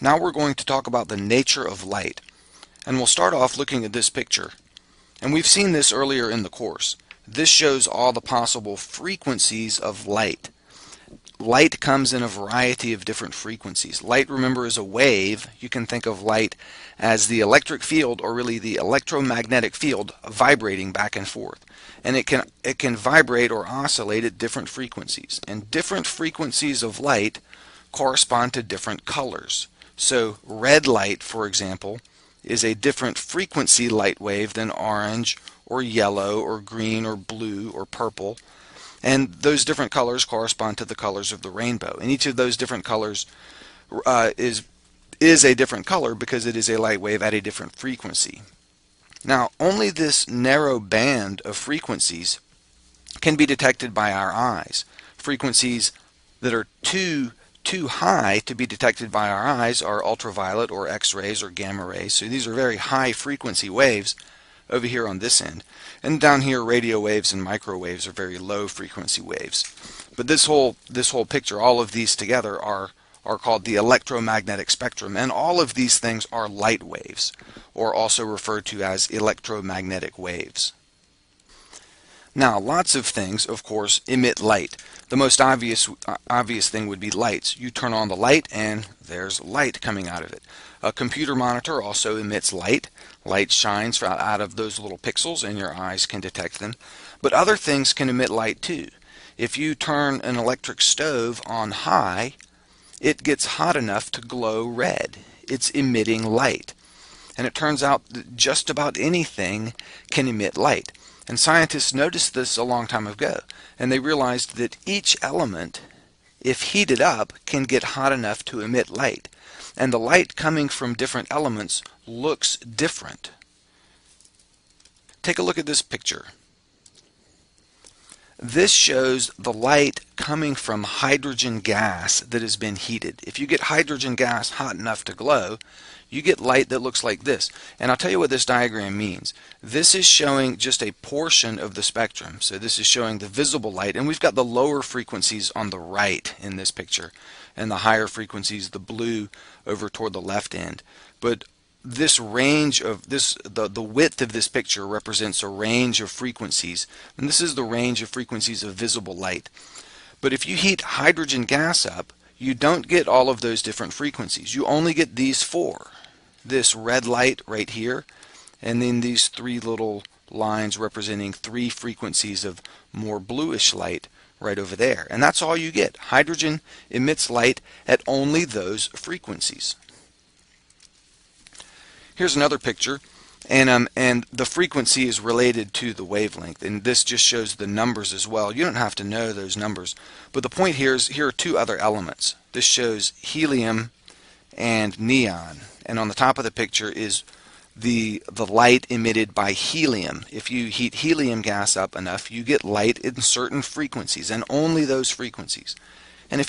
Now we're going to talk about the nature of light, and we'll start off looking at this picture. And we've seen this earlier in the course. This shows all the possible frequencies of light. Light comes in a variety of different frequencies. Light, remember, is a wave. You can think of light as the electric field, or really the electromagnetic field, vibrating back and forth. And it can vibrate or oscillate at different frequencies. And different frequencies of light correspond to different colors. So red light, for example, is a different frequency light wave than orange or yellow or green or blue or purple. And those different colors correspond to the colors of the rainbow. And each of those different colors is a different color because it is a light wave at a different frequency. Now, only this narrow band of frequencies can be detected by our eyes. Frequencies that are too high to be detected by our eyes are ultraviolet or X-rays or gamma rays. So these are very high frequency waves over here on this end. And down here, radio waves and microwaves are very low frequency waves. But this whole picture, all of these together are called the electromagnetic spectrum, and all of these things are light waves, or also referred to as electromagnetic waves. Now, lots of things, of course, emit light. The most obvious thing would be lights. You turn on the light and there's light coming out of it. A computer monitor also emits light. Light shines out of those little pixels and your eyes can detect them. But other things can emit light too. If you turn an electric stove on high, it gets hot enough to glow red. It's emitting light. And it turns out that just about anything can emit light. And scientists noticed this a long time ago, and they realized that each element, if heated up, can get hot enough to emit light. And the light coming from different elements looks different. Take a look at this picture. This shows the light coming from hydrogen gas that has been heated. If you get hydrogen gas hot enough to glow, you get light that looks like this. And I'll tell you what this diagram means. This is showing just a portion of the spectrum. So this is showing the visible light, and we've got the lower frequencies on the right in this picture, and the higher frequencies, the blue, over toward the left end. But this range of the width of this picture represents a range of frequencies, and this is the range of frequencies of visible light. But if you heat hydrogen gas up, you don't get all of those different frequencies. You only get these four. This red light right here, and then these three little lines representing three frequencies of more bluish light right over there. And that's all you get. Hydrogen emits light at only those frequencies. Here's another picture, and the frequency is related to the wavelength, and this just shows the numbers as well. You don't have to know those numbers, but the point here is here are two other elements. This shows helium and neon, and on the top of the picture is the light emitted by helium. If you heat helium gas up enough, you get light in certain frequencies, and only those frequencies. And if